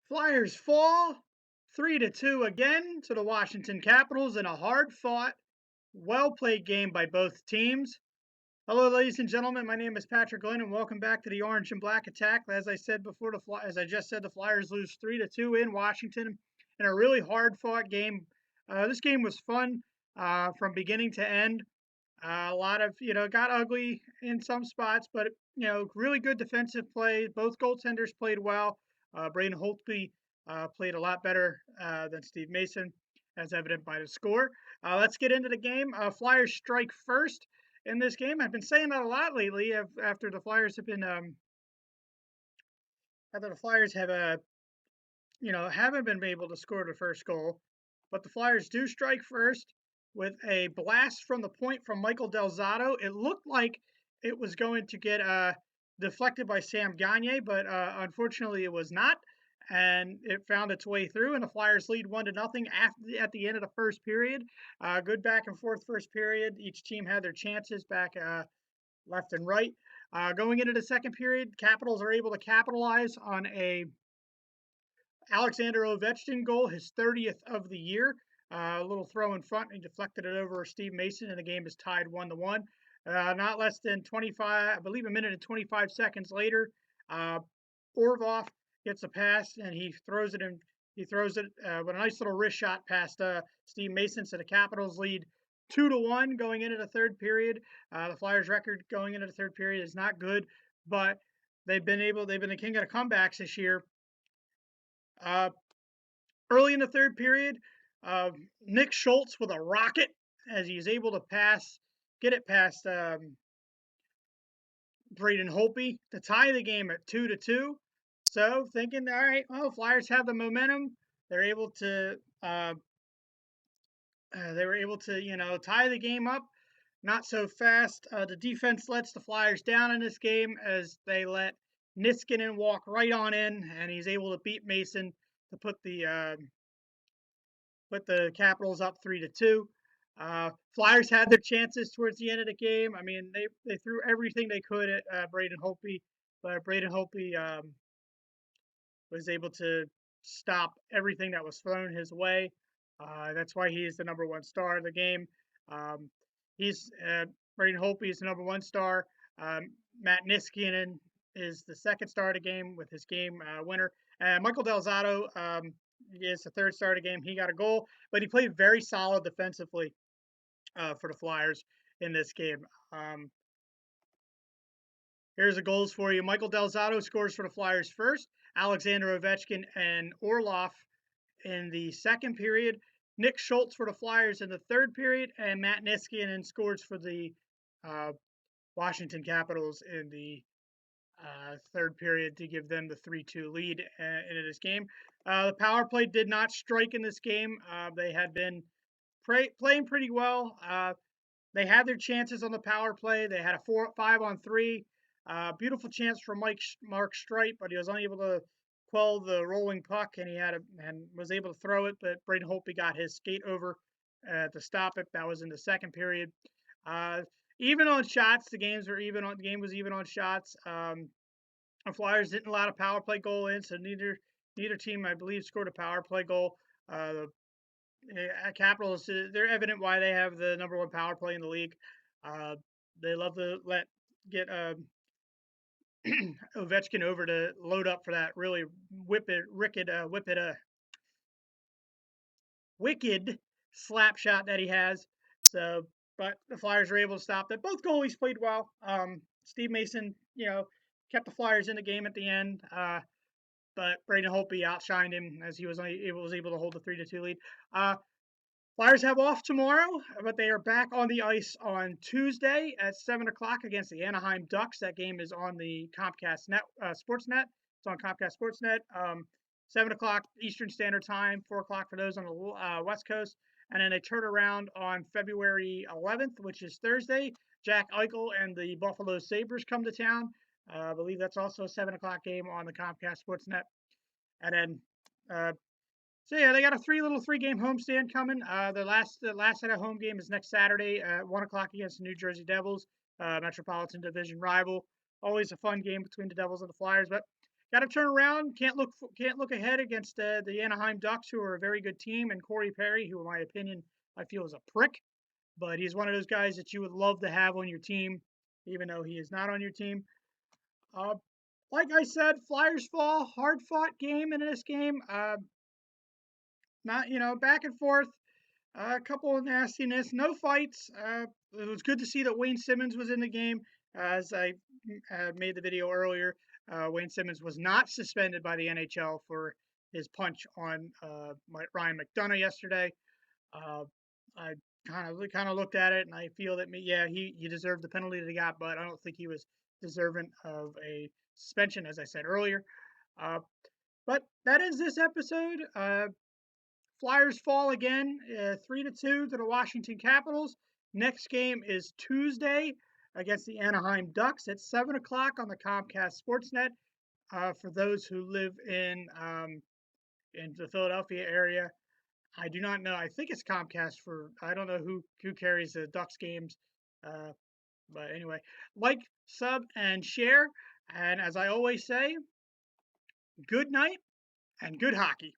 Flyers fall 3-2 again to the Washington Capitals in a hard-fought, well-played game by both teams. Hello, ladies and gentlemen. My name is Patrick Glenn, and welcome back to the Orange and Black Attack. As I said before, as I just said, the Flyers lose 3-2 in Washington in a really hard-fought game. This game was fun from beginning to end. A lot of, got ugly in some spots, but, really good defensive play. Both goaltenders played well. Braden Holtby played a lot better than Steve Mason, as evident by the score. Let's get into the game. Flyers strike first in this game. I've been saying that a lot lately after the Flyers have been, after the Flyers have, haven't been able to score the first goal. But the Flyers do strike first with a blast from the point from Michael Del Zotto. It looked like it was going to get deflected by Sam Gagner, but unfortunately it was not. And it found its way through, and the Flyers lead 1-0 at the end of the first period. Good back and forth first period. Each team had their chances back left and right. Going into the second period, Capitals are able to capitalize on a Alexander Ovechkin goal, his 30th of the year. A little throw in front, and he deflected it over Steve Mason, and the game is tied 1-1. Not less than 25, I believe, a minute and 25 seconds later, Orlov gets a pass, and he throws it in. He throws it with a nice little wrist shot past Steve Mason, so the Capitals lead 2-1 going into the third period. The Flyers' record going into the third period is not good, but they've been the king of the comebacks this year. Early in the third period, Nick Schultz with a rocket as he's able to get it past Braden Holtby to tie the game at 2-2. So thinking, all right, well, Flyers have the momentum. They're able to tie the game up. Not so fast. The defense lets the Flyers down in this game as they let Niskanen walk right on in, and he's able to beat Mason to put the Capitals up 3-2. Flyers had their chances towards the end of the game. I mean, they threw everything they could at Braden Holtby, but Braden Holtby was able to stop everything that was thrown his way. That's why he is the number one star of the game. He's Braden Holtby is the number one star. Matt Niskanen is the second star of the game with his game winner. Michael Del Zotto is the third star of the game. He got a goal, but he played very solid defensively for the Flyers in this game. Here's the goals for you. Michael Del Zotto scores for the Flyers first. Alexander Ovechkin and Orlov in the second period. Nick Schultz for the Flyers in the third period, and Matt Niskanen scores for the Washington Capitals in the third period to give them the 3-2 lead in this game. The power play did not strike in this game. They had been playing pretty well. They had their chances on the power play. They had a 5-on-3. Beautiful chance for Mark Streit, but he was unable to quell the rolling puck, and and was able to throw it. But Braden Holtby got his skate over to stop it. That was in the second period. Even on shots, the game was even on shots. The Flyers didn't allow a power play goal in, so neither team, I believe, scored a power play goal. The Capitals, they're evident why they have the number one power play in the league. They love to get Ovechkin over to load up for that really wicked slap shot that he has. So, but the Flyers were able to stop that. Both goalies played well. Steve Mason, kept the Flyers in the game at the end. But Braden Holtby outshined him as he was able to hold the 3-2 lead. Flyers have off tomorrow, but they are back on the ice on Tuesday at 7 o'clock against the Anaheim Ducks. That game is on the Comcast Sportsnet. It's on Comcast Sportsnet. 7 o'clock Eastern Standard Time, 4 o'clock for those on the West Coast. And then they turn around on February 11th, which is Thursday. Jack Eichel and the Buffalo Sabres come to town. I believe that's also a 7 o'clock game on the Comcast Sportsnet. And then so yeah, they got a three-game homestand coming. The last set of home game is next Saturday at 1 o'clock against the New Jersey Devils, Metropolitan Division rival. Always a fun game between the Devils and the Flyers. But got to turn around. Can't look ahead against the Anaheim Ducks, who are a very good team, and Corey Perry, who, in my opinion, I feel is a prick. But he's one of those guys that you would love to have on your team, even though he is not on your team. Uh, like I said, Flyers fall, hard fought game in this game. Not back and forth. A couple of nastiness, no fights. It was good to see that Wayne Simmons was in the game. As I made the video earlier, Wayne Simmons was not suspended by the NHL for his punch on Ryan McDonough yesterday. Uh, I kind of looked at it, and I feel that yeah, he deserved the penalty that he got, but I don't think he was deserving of a suspension, as I said earlier. Uh, but that is this episode. Flyers fall again, 3-2 to the Washington Capitals. Next game is Tuesday against the Anaheim Ducks at 7 o'clock on the Comcast Sportsnet. For those who live in the Philadelphia area, I do not know. I think it's Comcast for. I don't know who carries the Ducks games. Uh, but anyway, like, sub, and share. And as I always say, good night and good hockey.